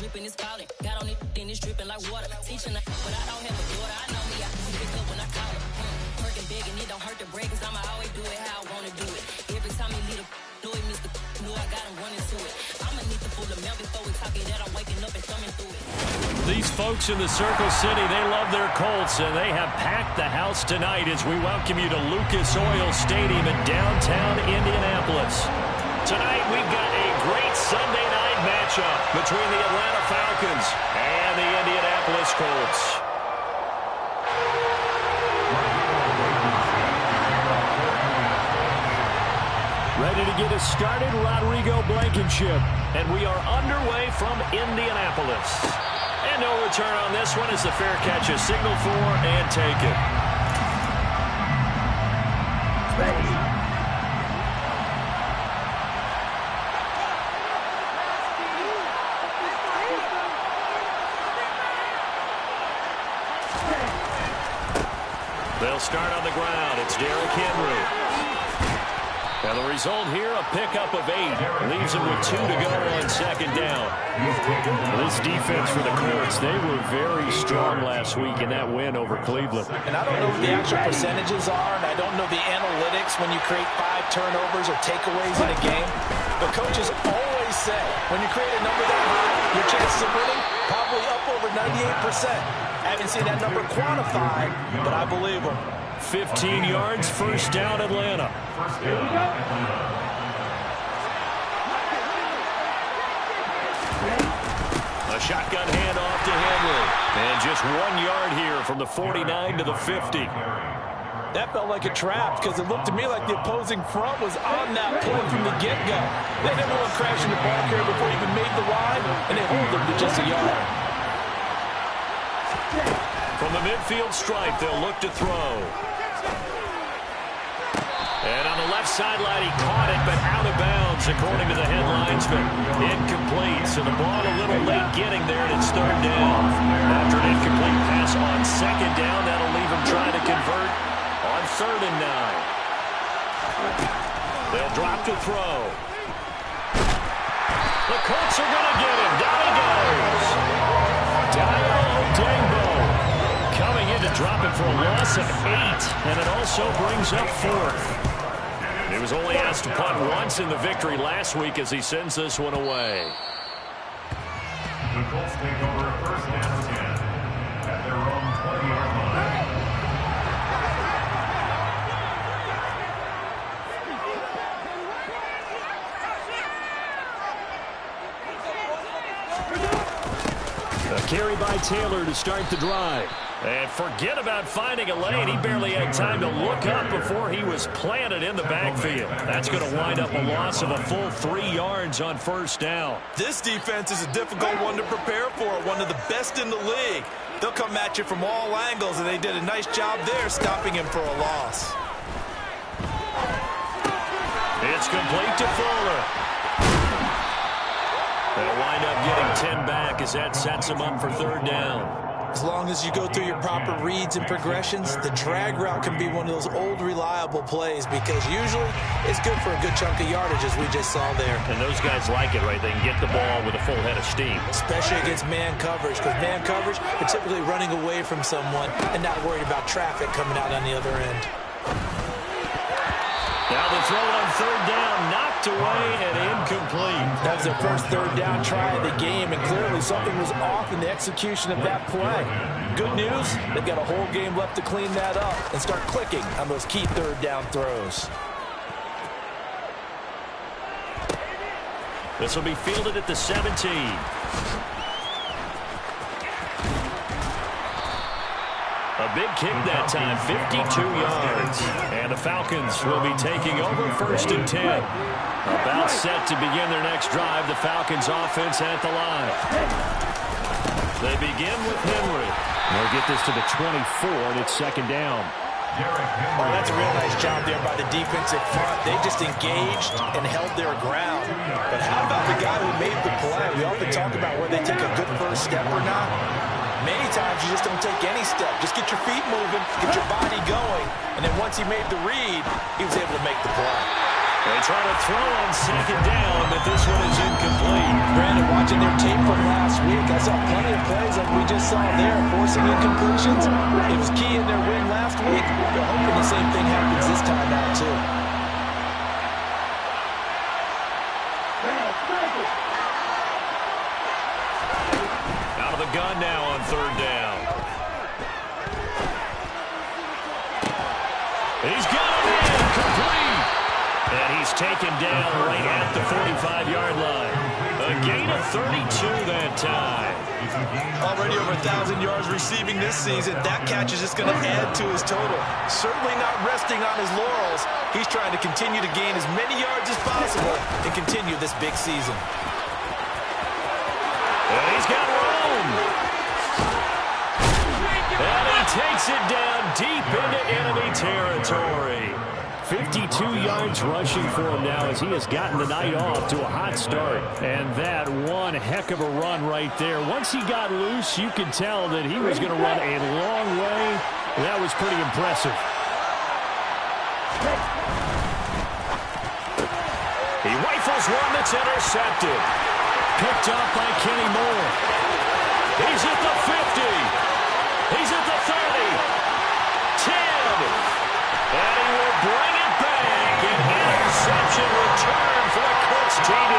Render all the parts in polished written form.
dripping, it's falling. Got on it, then it's dripping like water. Teaching her, but I don't have a daughter. I know me, I pick up when I call her. Working big and it don't hurt to break, cause I'ma always do it how I wanna do it. Every time he lead a know it, Mr. Know I got him running to it. I'ma need to pull the milk before we talk it that I'm waking up and thumbing through it. These folks in the Circle City, they love their Colts, and they have packed the house tonight as we welcome you to Lucas Oil Stadium in downtown Indianapolis. Tonight, we've got a great Sunday night matchup between the Atlanta Falcons and the Indianapolis Colts. Ready to get us started, Rodrigo Blankenship. And we are underway from Indianapolis. And no return on this one as the fair catch is signaled for and taken. They'll start on the ground. It's Derrick Henry. And the result here, a pickup of 8. Leaves them with 2 to go on second down. This defense for the Colts, they were very strong last week in that win over Cleveland. And I don't know what the actual percentages are, and I don't know the analytics when you create 5 turnovers or takeaways in a game. But coaches always say, when you create a number that high, your chances of winning probably up over 98%. I haven't seen that number quantified, but I believe them. 15 yards, first down, Atlanta. A shotgun handoff to Henry. And just 1 yard here from the 49 to the 50. That felt like a trap because it looked to me like the opposing front was on that point from the get-go. They never went crashing the ball carrier before he even made the line, and they hold him to just a yard. From the midfield stripe, they'll look to throw. And on the left sideline, he caught it, but out of bounds, according to the head linesman. Incomplete, so the ball a little late getting there, and it's third down. After an incomplete pass on second down, that'll leave him trying to convert on 3rd and 9. They'll drop to throw. The Colts are going to get him. Down he goes. Dangbo coming in to drop it for a loss of 8, and it also brings up 4th. He was only asked to punt once in the victory last week as he sends this one away. The Colts take over first and 10 at their own 20-yard line. A carry by Taylor to start the drive. And forget about finding a lane. He barely had time to look up before he was planted in the backfield. That's going to wind up a loss of a full 3 yards on first down. This defense is a difficult one to prepare for, one of the best in the league. They'll come at you from all angles, and they did a nice job there stopping him for a loss. It's complete to Fuller. They'll wind up getting 10 back as that sets him up for third down. As long as you go through your proper reads and progressions, the drag route can be one of those old reliable plays because usually it's good for a good chunk of yardage as we just saw there. And those guys like it, right? They can get the ball with a full head of steam. Especially against man coverage, because man coverage, they're typically running away from someone and not worried about traffic coming out on the other end. Now the throw on third down, knocked away and incomplete. That was their first third down try of the game, and clearly something was off in the execution of that play. Good news, they've got a whole game left to clean that up and start clicking on those key third down throws. This will be fielded at the 17. A big kick that time, 52 yards. And the Falcons will be taking over first and 10. About set to begin their next drive, the Falcons offense at the line. They begin with Henry. They'll get this to the 24, and it's second down. Oh, that's a real nice job there by the defensive front. They just engaged and held their ground. But how about the guy who made the play? We often talk about whether they take a good first step or not. Many times you just don't take any step. Just get your feet moving, get your body going, and then once he made the read, he was able to make the play. They try to throw on second down, but this one is incomplete. Brandon, watching their tape from last week, I saw plenty of plays like we just saw there, forcing incompletions. It was key in their win last week. They're hoping the same thing happens this time out, too. Out of the gun now on third down. He's got him in, complete. And he's taken down right at the 45-yard line. A gain of 32 that time. Already over 1,000 yards receiving this season. That catch is just going to add to his total. Certainly not resting on his laurels. He's trying to continue to gain as many yards as possible and continue this big season. And he's got room. And he takes it down deep into enemy territory. 52 yards rushing for him now as he has gotten the night off to a hot start. And that one heck of a run right there. Once he got loose, you could tell that he was going to run a long way. That was pretty impressive. He rifles one that's intercepted. Picked up by Kenny Moore. He's at the 50. He's at the 30. 10. And he will bring it back. An interception return for the Colts TD.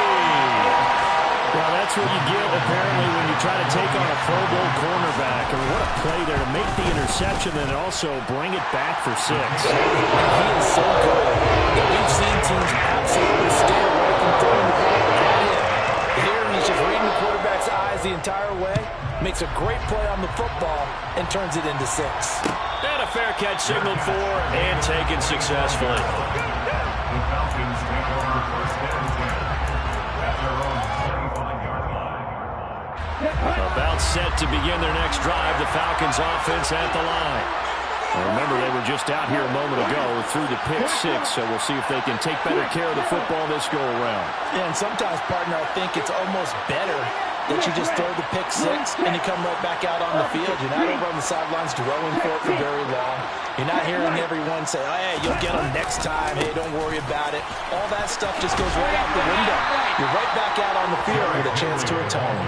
Well, that's what you get, apparently, when you try to take on a Pro Bowl cornerback. And what a play there to make the interception and also bring it back for 6. He is so good that we've seen teams absolutely stay away from throwing the ball at him. Here, he's just reading the quarterback's eyes the entire way, makes a great play on the football, and turns it into 6. And a fair catch signaled for and taken successfully. The Falcons take over first and 10 at their own 45-yard line. About set to begin their next drive, the Falcons offense at the line. Well, remember, they were just out here a moment ago through the pick 6, so we'll see if they can take better care of the football this go-around. Yeah, and sometimes, partner, I think it's almost better that you just throw the pick 6 and you come right back out on the field. You're not over on the sidelines dwelling for it for very long. You're not hearing everyone say, oh, hey, you'll get them next time. Hey, don't worry about it. All that stuff just goes right out the window. You're right back out on the field with a chance to atone.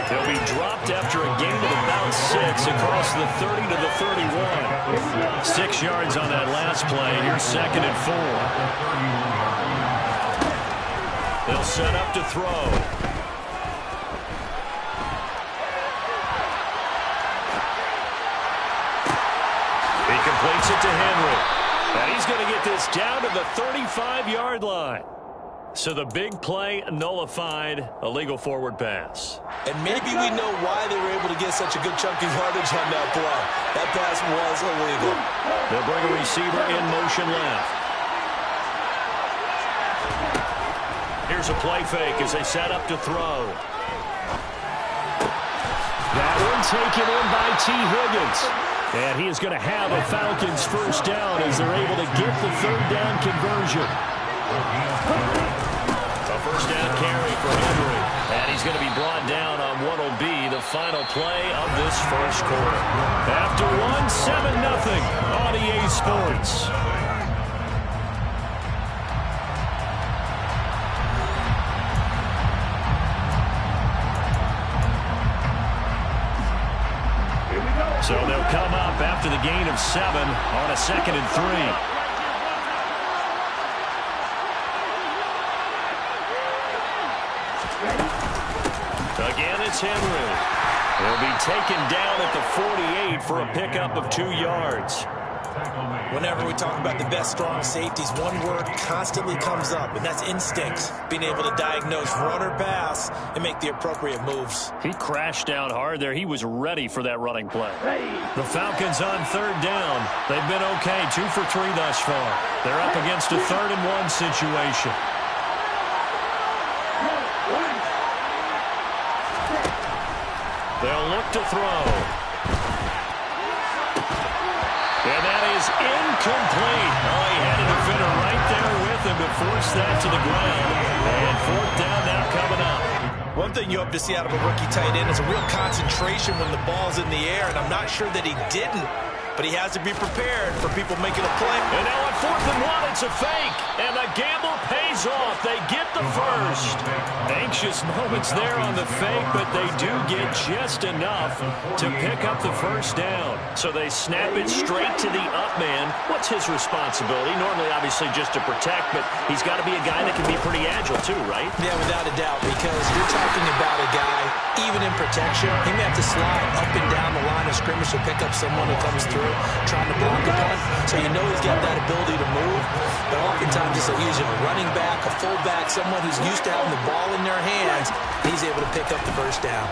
They'll be dropped after a gain of about 6 across the 30 to the 31. 6 yards on that last play. Here's 2nd and 4. They'll set up to throw. He completes it to Henry. And he's going to get this down to the 35-yard line. So the big play nullified, a legal forward pass. And maybe we know why they were able to get such a good chunk of yardage on that play. That pass was illegal. They'll bring a receiver in motion left. Here's a play fake as they set up to throw. That one taken in by T. Higgins. And he is going to have a Falcons first down as they're able to get the 3rd down conversion. A first down carry for Henry. And he's going to be brought down on what will be the final play of this first quarter. After 7-0 on EA Sports. So they'll come up after the gain of 7 on a 2nd and 3. Again, it's Henry. He'll be taken down at the 48 for a pickup of 2 yards. Whenever we talk about the best strong safeties, one word constantly comes up, and that's instincts. Being able to diagnose run or pass and make the appropriate moves. He crashed down hard there. He was ready for that running play. The Falcons on 3rd down. They've been okay, 2 for 3 thus far. They're up against a 3rd and 1 situation. They'll look to throw. And that is incomplete. Oh, he had a defender right there with him to force that to the ground. And 4th down now coming up. One thing you hope to see out of a rookie tight end is a real concentration when the ball's in the air, and I'm not sure that he didn't but he has to be prepared for people making a play. And now on 4th and 1, it's a fake. And the gamble pays off. They get the first. Anxious moments there on the fake, but they do get just enough to pick up the first down. So they snap it straight to the up man. What's his responsibility? Normally, obviously, just to protect, but he's got to be a guy that can be pretty agile too, right? Yeah, without a doubt, because you're talking about a guy, even in protection, he may have to slide up and down the line of scrimmage to pick up someone who comes through trying to block a punt. So you know he's got that ability to move, but oftentimes just like using a running back, a fullback, someone who's used to having the ball in their hands, he's able to pick up the first down.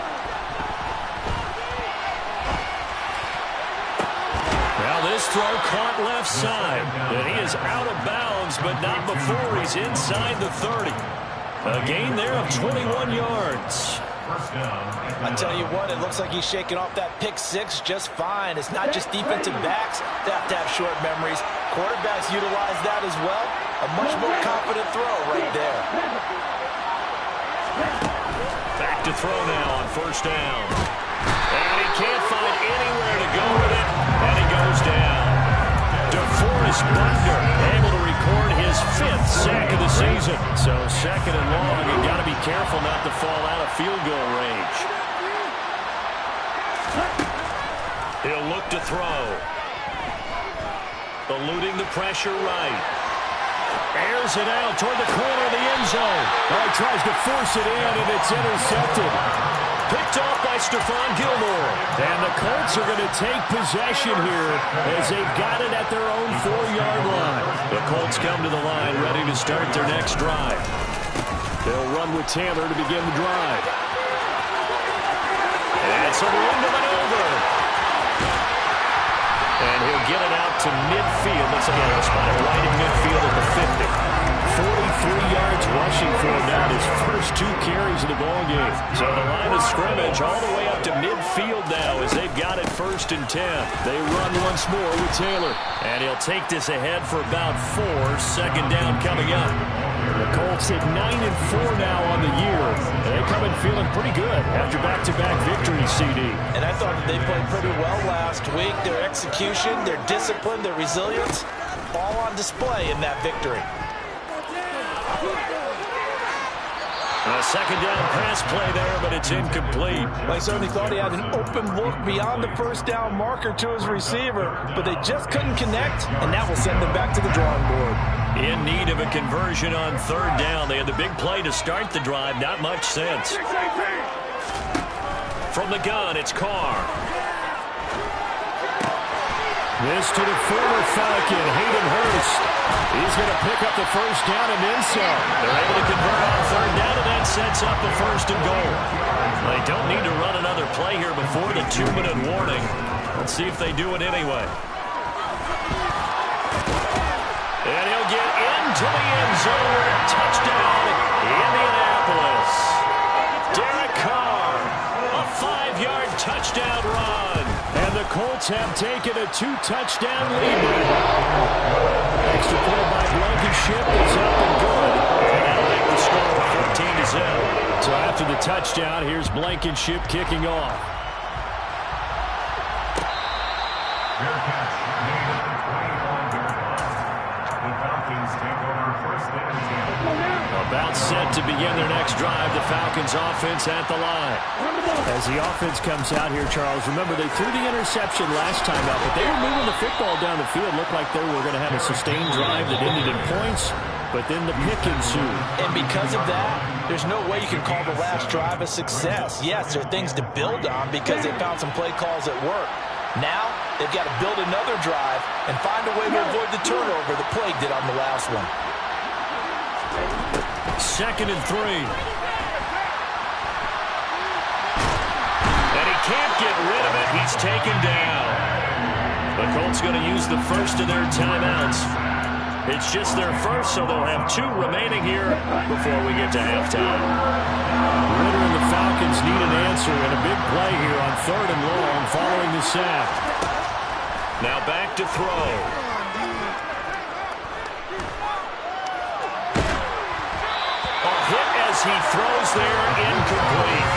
Now this throw caught left side, and he is out of bounds, but not before he's inside the 30. A gain there of 21 yards. I tell you what, it looks like he's shaking off that pick six just fine. It's not just defensive backs that have to have short memories. Quarterbacks utilize that as well. A much more confident throw right there. Back to throw now on 1st down. And he can't find anywhere to go with it, and he goes down. DeForest Buckner able to record his 5th sack of the season. So 2nd and long, you've got to be careful not to fall out of field goal range. He'll look to throw. Eluding the pressure right. Airs it out toward the corner of the end zone. Oh, he tries to force it in, and it's intercepted. Picked off by Stephon Gilmore. And the Colts are going to take possession here as they've got it at their own 4-yard line. The Colts come to the line ready to start their next drive. They'll run with Taylor to begin the drive. And some room to maneuver. And he'll get it out to midfield. Looks like he'll spot it right in midfield at the 50. 43 yards rushing for him now, his first 2 carries of the ballgame. So the line of scrimmage all the way up to midfield now as they've got it 1st and 10. They run once more with Taylor. And he'll take this ahead for about 4. 2nd down coming up. The Colts hit 9-4 now on the year. And they come in feeling pretty good after back-to-back victories, CD. And I thought that they played pretty well last week. Their execution, their discipline, their resilience, all on display in that victory. A 2nd down pass play there, but it's incomplete. I certainly thought he had an open look beyond the 1st down marker to his receiver, but they just couldn't connect, and that will send them back to the drawing board. In need of a conversion on 3rd down. They had the big play to start the drive. Not much sense. From the gun, it's Carr. This to the former Falcon, Hayden Hurst. He's going to pick up the 1st down and then some. They're able to convert on 3rd down, and that sets up the 1st and goal. They don't need to run another play here before the 2-minute warning. Let's see if they do it anyway. And he'll get into the end zone. Touchdown, Indianapolis. Derek Carr, a 5-yard touchdown run. And the Colts have taken a 2-touchdown lead now. Extra point by Blankenship is up and good. And that'll make the score 14-0. So after the touchdown, here's Blankenship kicking off. Fair catch. The Falcons take over 1st and 10. About set to begin their next drive. The Falcons offense at the line. As the offense comes out here, Charles, remember they threw the interception last time out, but they were moving the football down the field. Looked like they were going to have a sustained drive that ended in points, but then the pick ensued. And because of that, there's no way you can call the last drive a success. Yes, there are things to build on because they found some play calls at work. Now, they've got to build another drive and find a way to avoid the turnover the Plague did on the last one. 2nd and 3. And he can't get rid of it. He's taken down. The Colts going to use the first of their timeouts. It's just their first, so they'll have 2 remaining here before we get to halftime. Ritter and the Falcons need an answer and a big play here on 3rd and long following the sack. Now back to throw. Hit as he throws there, incomplete.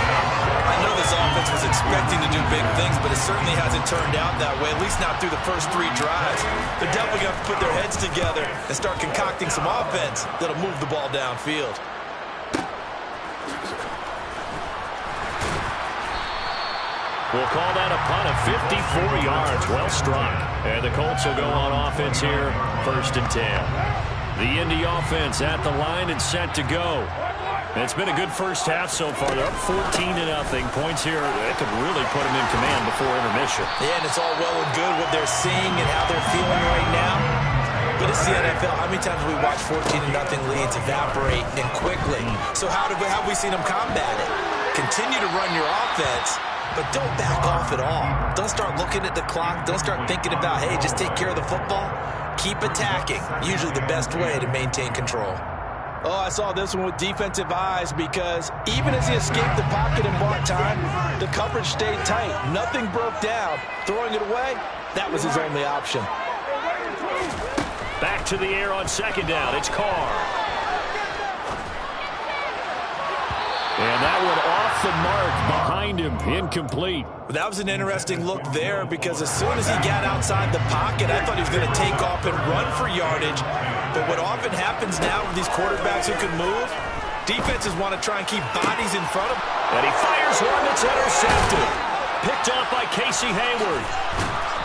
I know this offense was expecting to do do big things, but it certainly hasn't turned out that way, at least not through the first 3 drives. They're definitely going to have to put their heads together and start concocting some offense that'll move the ball downfield. We'll call that a punt of 54 yards. Well struck. And the Colts will go on offense here, 1st and 10. The Indy offense at the line and set to go. And it's been a good first half so far. They're up 14-0. Points here that could really put them in command before intermission. Yeah, and it's all well and good what they're seeing and how they're feeling right now. But it's the NFL. How many times have we watched 14-0 leads evaporate and quickly? So how have we seen them combat it? Continue to run your offense, but don't back off at all. Don't start looking at the clock. Don't start thinking about, hey, just take care of the football. Keep attacking. Usually the best way to maintain control. Oh, I saw this one with defensive eyes because even as he escaped the pocket and bought time, the coverage stayed tight. Nothing broke down. Throwing it away, that was his only option. Back to the air on 2nd down. It's Carr. And that one off the mark behind him. Incomplete. That was an interesting look there because as soon as he got outside the pocket, I thought he was going to take off and run for yardage. But what often happens now with these quarterbacks who can move, defenses want to try and keep bodies in front of him. And he fires one that's intercepted. Picked off by Casey Hayward.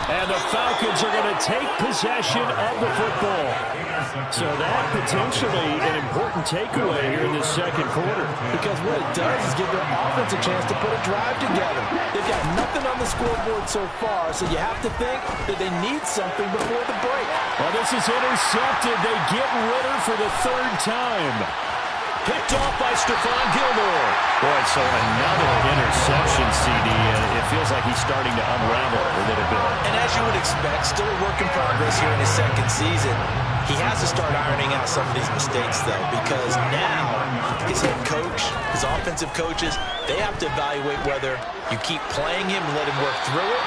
And the Falcons are going to take possession of the football. So that potentially an important takeaway here in this 2nd quarter. Because what it does is give their offense a chance to put a drive together. They've got nothing on the scoreboard so far, so you have to think that they need something before the break. Well, this is intercepted. They get Ritter for the 3rd time. Picked off by Stephon Gilmore. Boy, so another interception, CD, and it feels like he's starting to unravel a little bit. And as you would expect, still a work in progress here in his 2nd season. He has to start ironing out some of these mistakes, though, because now his head coach, his offensive coaches, they have to evaluate whether you keep playing him and let him work through it,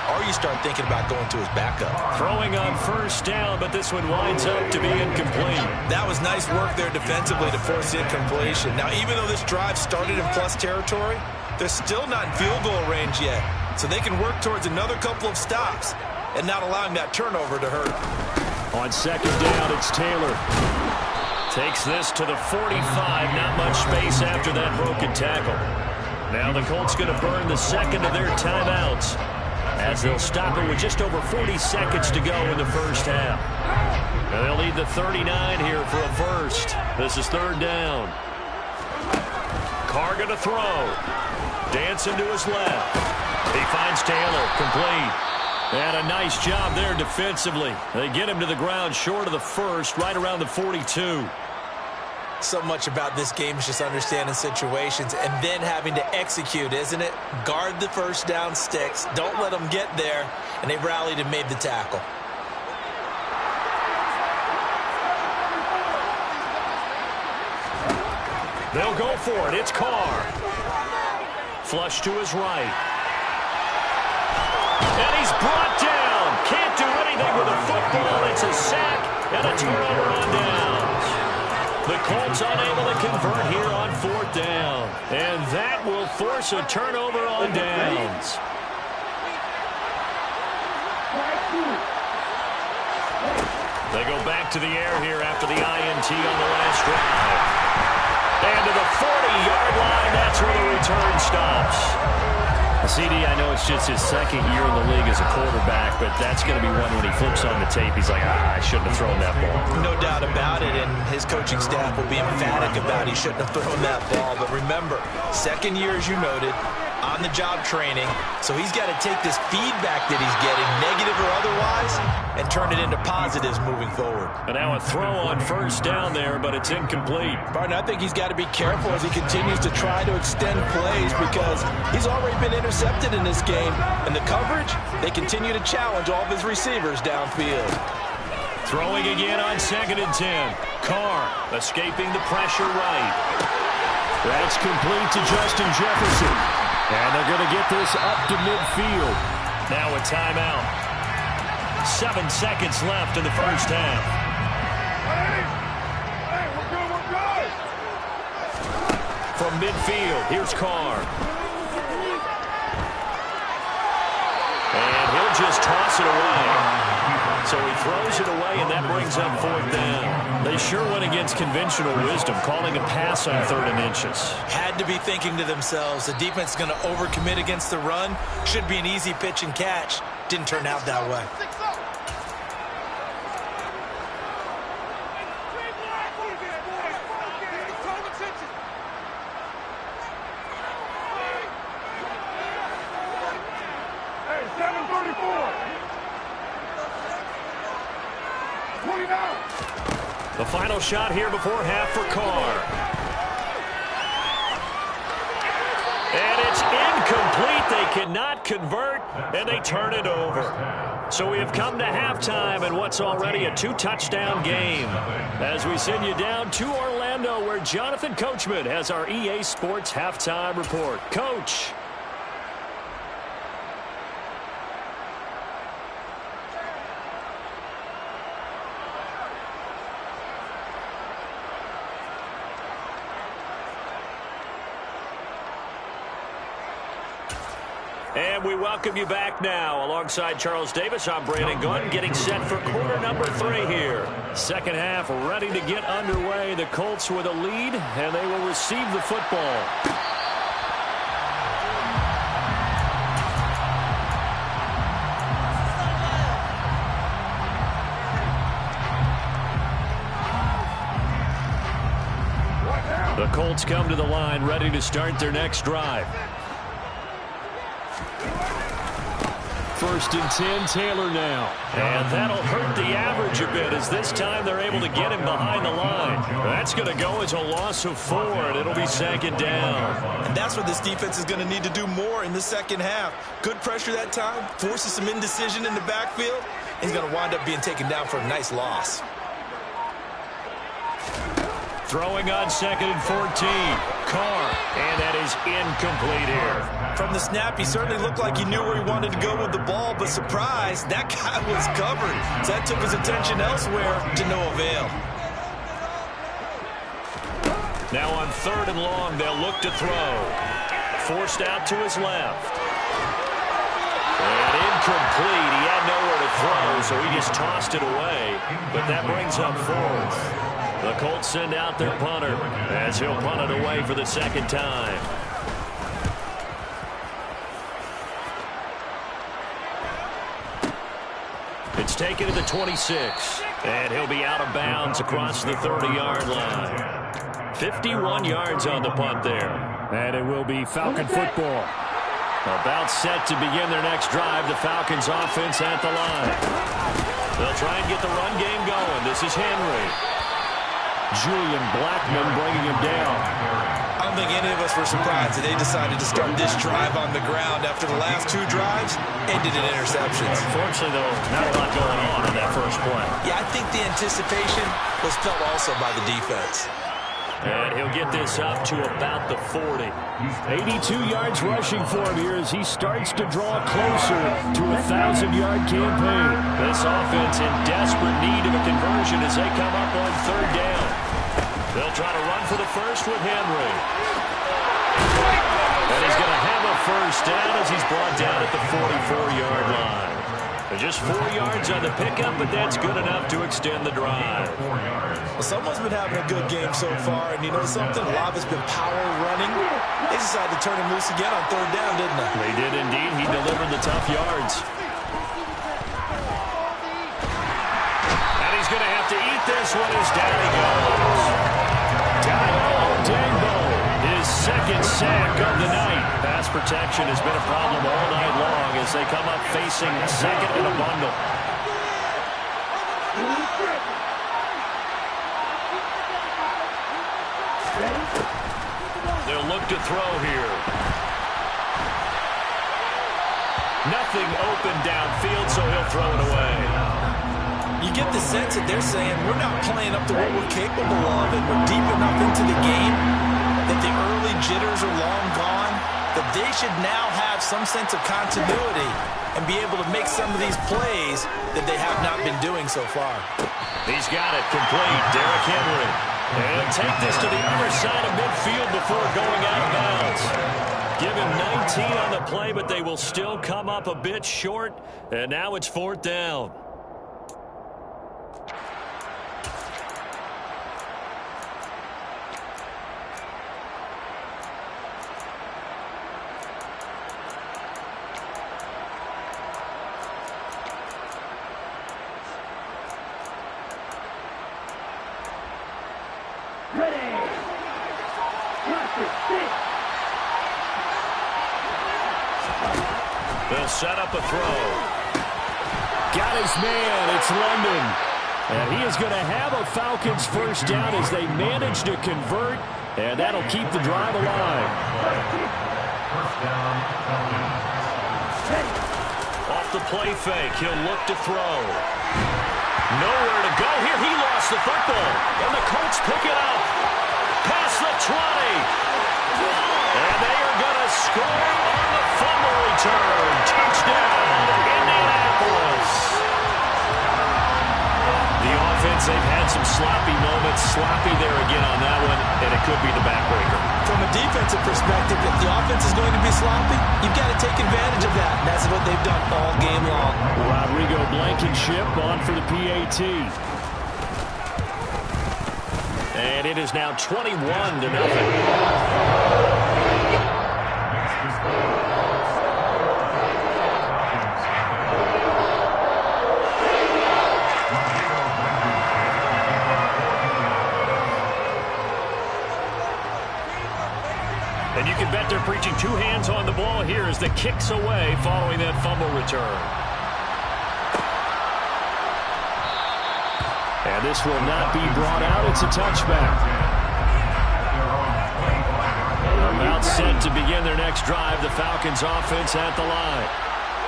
or you start thinking about going to his backup. Throwing on 1st down, but this one winds up to be incomplete. That was nice work there defensively to force incompletion. Now, even though this drive started in plus territory, they're still not in field goal range yet. So they can work towards another couple of stops and not allowing that turnover to hurt. On 2nd down, it's Taylor. Takes this to the 45. Not much space after that broken tackle. Now the Colts going to burn the 2nd of their timeouts, as they'll stop it with just over 40 seconds to go in the 1st half. And they'll need the 39 here for a first. This is 3rd down. Carr going to throw. Dancing to his left. He finds Taylor, complete. And a nice job there defensively. They get him to the ground short of the 1st, right around the 42. So much about this game is just understanding situations and then having to execute, isn't it? Guard the 1st down sticks. Don't let them get there. And they rallied and made the tackle. They'll go for it. It's Carr. Flush to his right. And he's brought down. Can't do anything with a football. It's a sack and a turnover on downs. The Colts unable to convert here on 4th down. And that will force a turnover on downs. They go back to the air here after the INT on the last drive. And to the 40-yard line, that's where the return stops. CD, I know it's just his 2nd year in the league as a quarterback, but that's going to be one when he flips on the tape. He's like, I shouldn't have thrown that ball. No doubt about it, and his coaching staff will be emphatic about he shouldn't have thrown that ball. But remember, 2nd year, as you noted, on-the-job training, so he's got to take this feedback that he's getting, negative or otherwise, and turn it into positives moving forward. And now a throw on 1st down there, but it's incomplete. Barton, I think he's got to be careful as he continues to try to extend plays because he's already been intercepted in this game, and the coverage, they continue to challenge all of his receivers downfield. Throwing again on 2nd and 10. Carr escaping the pressure right. That's complete to Justin Jefferson. And they're going to get this up to midfield. Now a timeout. 7 seconds left in the 1st half. From midfield, here's Carr. he'll just toss it away. So he throws it away, and that brings up 4th down. They sure went against conventional wisdom, calling a pass on 3rd and inches. Had to be thinking to themselves, the defense is going to overcommit against the run. Should be an easy pitch and catch. Didn't turn out that way. The final shot here before half for Carr. And it's incomplete. They cannot convert, and they turn it over. So we have come to halftime in what's already a 2-touchdown game. As we send you down to Orlando, where Jonathan Coachman has our EA Sports halftime report. Coach. And we welcome you back now. Alongside Charles Davis, I'm Brandon Gunn, getting set for quarter number 3 here. Second half ready to get underway. The Colts with a lead, and they will receive the football. The Colts come to the line, ready to start their next drive. 1st and 10, Taylor now. And that'll hurt the average a bit, as this time they're able to get him behind the line. That's going to go as a loss of 4, and it'll be 2nd down. And that's what this defense is going to need to do more in the second half. Good pressure that time, forces some indecision in the backfield. He's going to wind up being taken down for a nice loss. Throwing on 2nd and 14. Carr, and that is incomplete here. From the snap, he certainly looked like he knew where he wanted to go with the ball, but surprise, that guy was covered. So that took his attention elsewhere to no avail. Now on 3rd and long, they'll look to throw. Forced out to his left. And incomplete. He had nowhere to throw, so he just tossed it away. But that brings up 4th. The Colts send out their punter as he'll punt it away for the 2nd time. It's taken to the 26, and he'll be out of bounds across the 30-yard line. 51 yards on the punt there. And it will be Falcon football. About set to begin their next drive, the Falcons offense at the line. They'll try and get the run game going. This is Henry. Julian Blackman bringing him down. I don't think any of us were surprised that they decided to start this drive on the ground after the last 2 drives ended in interceptions. Unfortunately, though, not a lot going on in that first play. Yeah, I think the anticipation was felt also by the defense. And he'll get this up to about the 40. 82 yards rushing for him here as he starts to draw closer to a 1,000-yard campaign. This offense in desperate need of a conversion as they come up on 3rd down. They'll try to run for the first with Henry. And he's going to have a first down as he's brought down at the 44-yard line. Just 4 yards on the pickup, but that's good enough to extend the drive. Well, someone's been having a good game so far, and you know something? A lot of it's been power running. They decided to turn him loose again on 3rd down, didn't they? They did indeed. He delivered the tough yards. And he's going to have to eat this one as down he goes. Dagbo, his 2nd sack of the night. Pass protection has been a problem all night long as they come up facing 2nd in a bundle. They'll look to throw here. Nothing open downfield, so he'll throw it away. You get the sense that they're saying we're not playing up to what we're capable of, and we're deep enough into the game that the early jitters are long gone, that they should now have some sense of continuity and be able to make some of these plays that they have not been doing so far. He's got it complete. Derrick Henry. And take this to the other side of midfield before going out of bounds. Give him 19 on the play, but they will still come up a bit short. And now it's 4th down. They'll set up a throw. Got his man. It's London. And he is going to have a Falcons first down as they manage to convert. And that'll keep the drive alive. First down, Off the play fake. He'll look to throw. Nowhere to go here. He lost the football. And the Colts pick it up. Past the 20. And they are going to score on the fumble return. Touchdown, Indianapolis. The offense, they've had some sloppy moments. Sloppy there again on that one, and it could be the backbreaker. From a defensive perspective, if the offense is going to be sloppy, you've got to take advantage of that. And that's what they've done all game long. Rodrigo Blankenship on for the PAT. And it is now 21-0. And you can bet they're preaching two hands on the ball here as the kick's away following that fumble return. And this will not be brought out. It's a touchback. About set to begin their next drive. The Falcons offense at the line.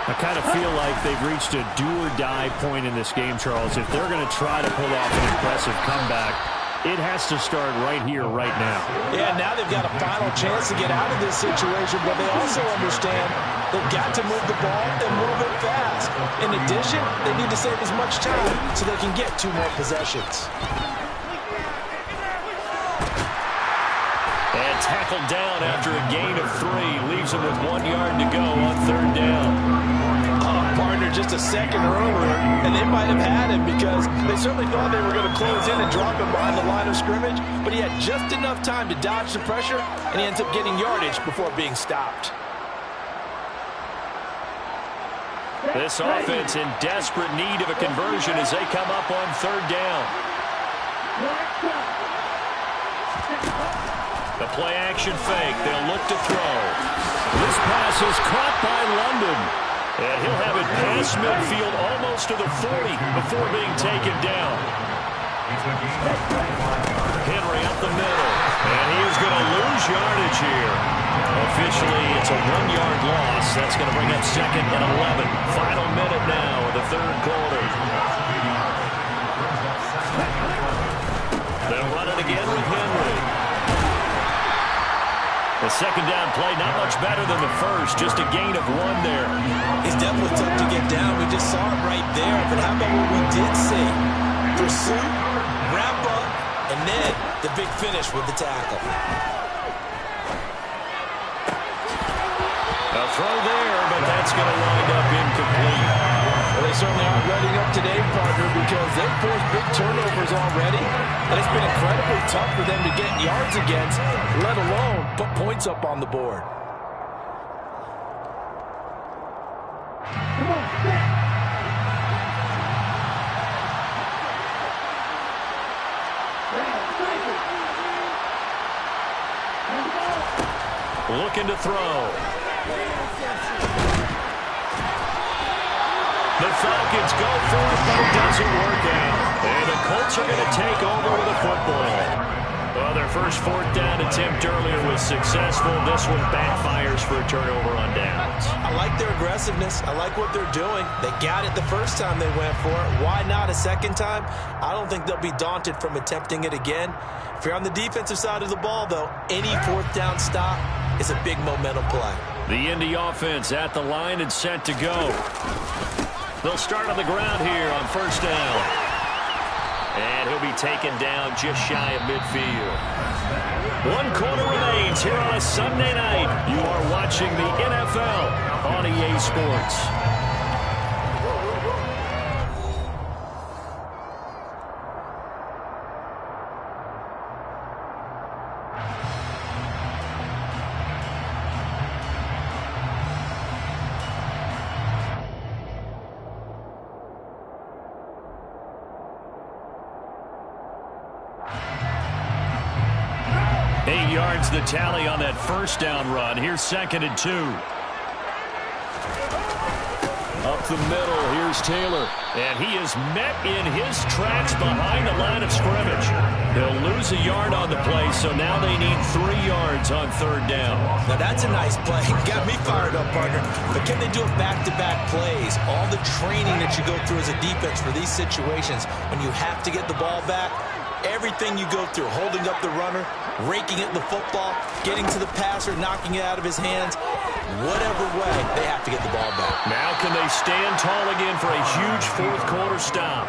I kind of feel like they've reached a do-or-die point in this game, Charles. If they're going to try to pull off an impressive comeback, it has to start right here, right now. Yeah, now they've got a final chance to get out of this situation, but they also understand they've got to move the ball and move it fast. In addition, they need to save as much time so they can get 2 more possessions. And tackled down after a gain of 3. Leaves them with 1 yard to go on 3rd down. Partner just a second earlier, and they might have had him because they certainly thought they were going to close in and drop him behind the line of scrimmage, but he had just enough time to dodge the pressure, and he ends up getting yardage before being stopped. This offense in desperate need of a conversion as they come up on 3rd down. The play action fake. They'll look to throw. This pass is caught by London. And he'll have it past midfield almost to the 40 before being taken down. Henry up the middle. And he is going to lose yardage here. Officially, it's a 1-yard loss. That's going to bring up 2nd and 11. Final minute now of the 3rd quarter. They'll run it again with Henry. The 2nd down play, not much better than the first, just a gain of 1 there. He's definitely tough to get down. We just saw it right there. But how about what we did see? Pursuit, wrap up, and then the big finish with the tackle. A throw there, but that's going to wind up incomplete. Well, they certainly aren't ready up today, partner, because they've forced big turnovers already. And it's been incredibly tough for them to get yards against, let alone put points up on the board. Looking to throw. The Falcons go for it, but it doesn't work out. And the Colts are going to take over with the football. Well, their first 4th down attempt earlier was successful. This one backfires for a turnover on downs. I like their aggressiveness. I like what they're doing. They got it the first time they went for it. Why not a second time? I don't think they'll be daunted from attempting it again. If you're on the defensive side of the ball, though, any 4th down stop is a big momentum play. The Indy offense at the line and set to go. They'll start on the ground here on 1st down. And he'll be taken down just shy of midfield. One quarter remains here on a Sunday night. You are watching the NFL on EA Sports. The tally on that first down run. Here's 2nd and 2. Up the middle, here's Taylor. And he is met in his tracks behind the line of scrimmage. They'll lose a yard on the play, so now they need 3 yards on 3rd down. Now that's a nice play. Got me fired up, partner. But can they do it back-to-back plays? All the training that you go through as a defense for these situations, when you have to get the ball back, everything you go through, holding up the runner, raking it in the football, getting to the passer, knocking it out of his hands, whatever way, they have to get the ball back. Now can they stand tall again for a huge 4th quarter stop?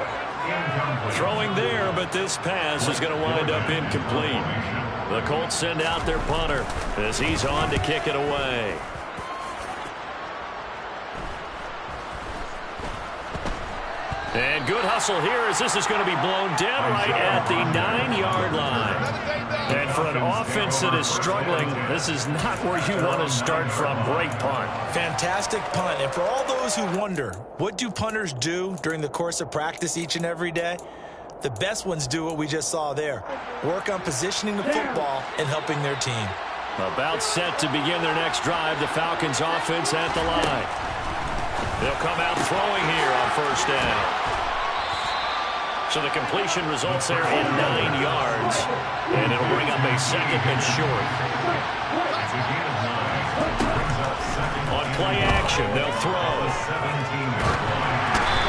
Throwing there, but this pass is going to wind up incomplete. The Colts send out their punter as he's on to kick it away. And good hustle here as this is going to be blown dead right at the 9-yard line. And for an offense that is struggling, this is not where you want to start from. Great punt. Fantastic punt. And for all those who wonder, what do punters do during the course of practice each and every day? The best ones do what we just saw there. Work on positioning the football and helping their team. About set to begin their next drive, the Falcons offense at the line. They'll come out throwing here on 1st down. So the completion results there in 9 yards, and it'll bring up a 2nd and short. On play action, they'll throw.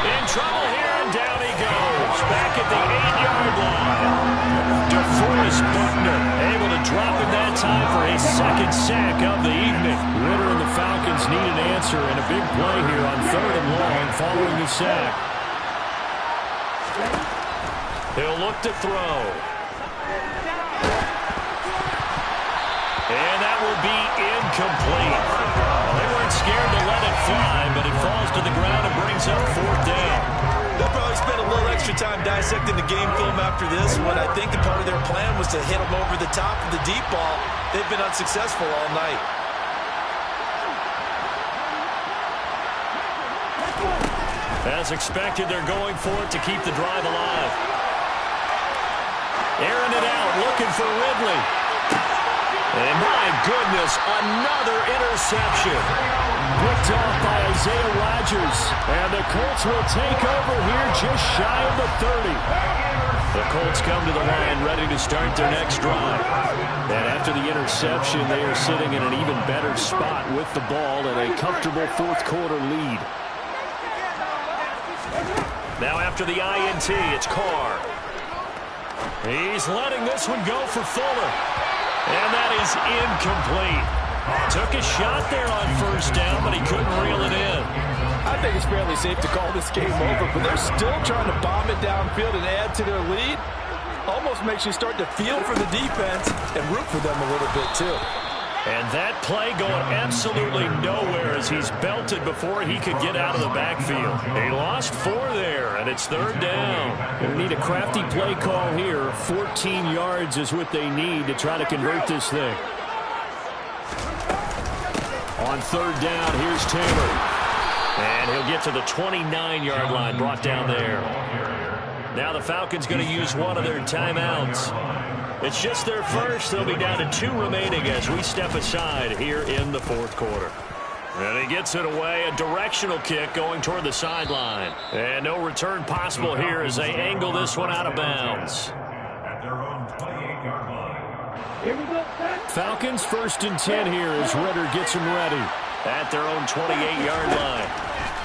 In trouble here, and down he goes. Back at the 8-yard line. DeForest Buckner able to drop it that time for his 2nd sack of the evening. Ritter and the Falcons need an answer and a big play here on 3rd and long following the sack. He'll look to throw. And that will be incomplete. They weren't scared to let it fly, but it falls to the ground and brings up 4th down. They'll probably spend a little extra time dissecting the game film after this one. I think a part of their plan was to hit them over the top of the deep ball. They've been unsuccessful all night. As expected, they're going for it to keep the drive alive. Airing it out, looking for Ridley. And my goodness, another interception. Picked off by Isaiah Rodgers. And the Colts will take over here just shy of the 30. The Colts come to the line ready to start their next drive. And after the interception, they are sitting in an even better spot with the ball and a comfortable 4th quarter lead. Now after the INT, it's Carr. He's letting this one go for Fuller. And that is incomplete. Took a shot there on 1st down, but he couldn't reel it in. I think it's fairly safe to call this game over, but they're still trying to bomb it downfield and add to their lead. Almost makes you start to feel for the defense and root for them a little bit too. And that play going absolutely nowhere as he's belted before he could get out of the backfield. He lost 4 there, and it's 3rd down. Going to need a crafty play call here. 14 yards is what they need to try to convert this thing. On 3rd down, here's Taylor. And he'll get to the 29-yard line, brought down there. Now the Falcons going to use one of their timeouts. It's just their first. They'll be down to 2 remaining as we step aside here in the 4th quarter. And he gets it away. A directional kick going toward the sideline. And no return possible here as they angle this one out of bounds. At their own 28-yard line. Falcons 1st and 10 here as Ritter gets them ready. At their own 28-yard line.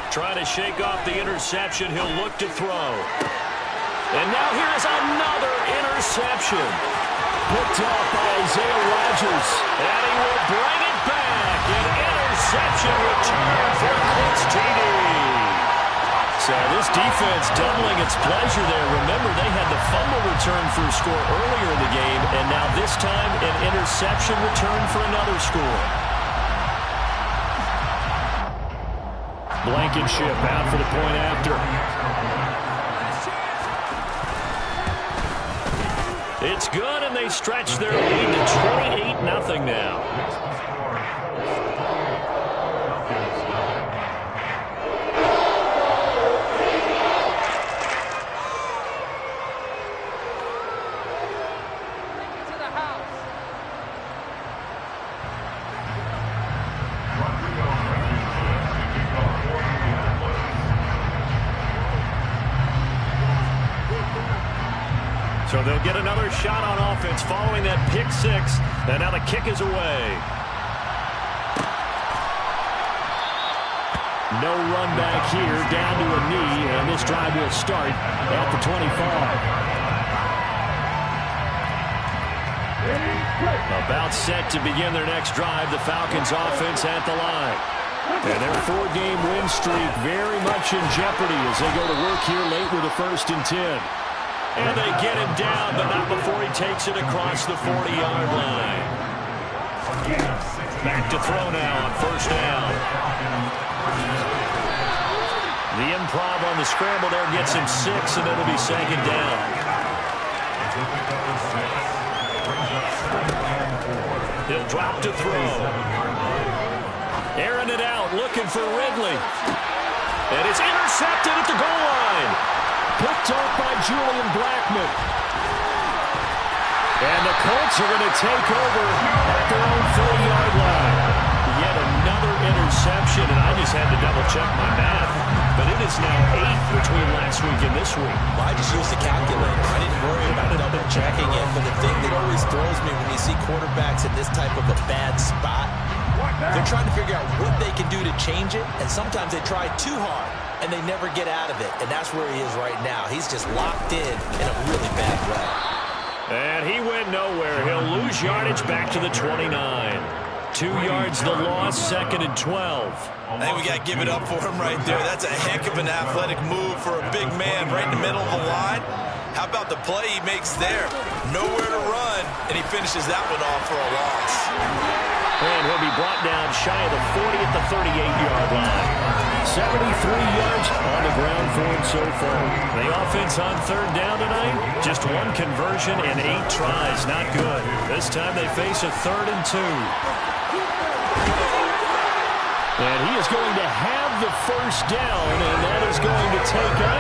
Trying to shake off the interception. He'll look to throw. And now here's another interception. Picked off by Isaiah Rodgers. And he will bring it back. An interception return for Colts TD. So this defense doubling its pleasure there. Remember, they had the fumble return for a score earlier in the game, and now this time an interception return for another score. Blankenship out for the point after. It's good, and they stretch their lead to 28-0 now. So they'll get another shot on offense following that pick six. And now the kick is away. No run back here, down to a knee, and this drive will start at the 25. About set to begin their next drive, the Falcons offense at the line. And their 4-game win streak very much in jeopardy as they go to work here late with a 1st and 10. And they get him down, but not before he takes it across the 40-yard line. Back to throw now on 1st down. The improv on the scramble there gets him 6, and it'll be 2nd down. He'll drop to throw. Airing it out, looking for Ridley. And it's intercepted at the goal line. Picked off by Julian Blackman. And the Colts are going to take over at their own 40-yard line. Yet another interception, and I just had to double-check my math. But it is now 8 between last week and this week. Well, I just used the calculator. I didn't worry about double-checking it. But the thing that always throws me when you see quarterbacks in this type of a bad spot, they're trying to figure out what they can do to change it, and sometimes they try too hard, and they never get out of it. And that's where he is right now. He's just locked in a really bad way. And he went nowhere. He'll lose yardage back to the 29. 2 yards the loss, 2nd and 12. I think we got to give it up for him right there. That's a heck of an athletic move for a big man right in the middle of the line. How about the play he makes there? Nowhere to run, and he finishes that one off for a loss. And he'll be brought down shy of the 40 at the 38-yard line. 73 yards on the ground for him so far. The offense on 3rd down tonight, just 1 conversion and 8 tries. Not good. This time they face a 3rd and 2. And he is going to have the 1st down, and that is going to take us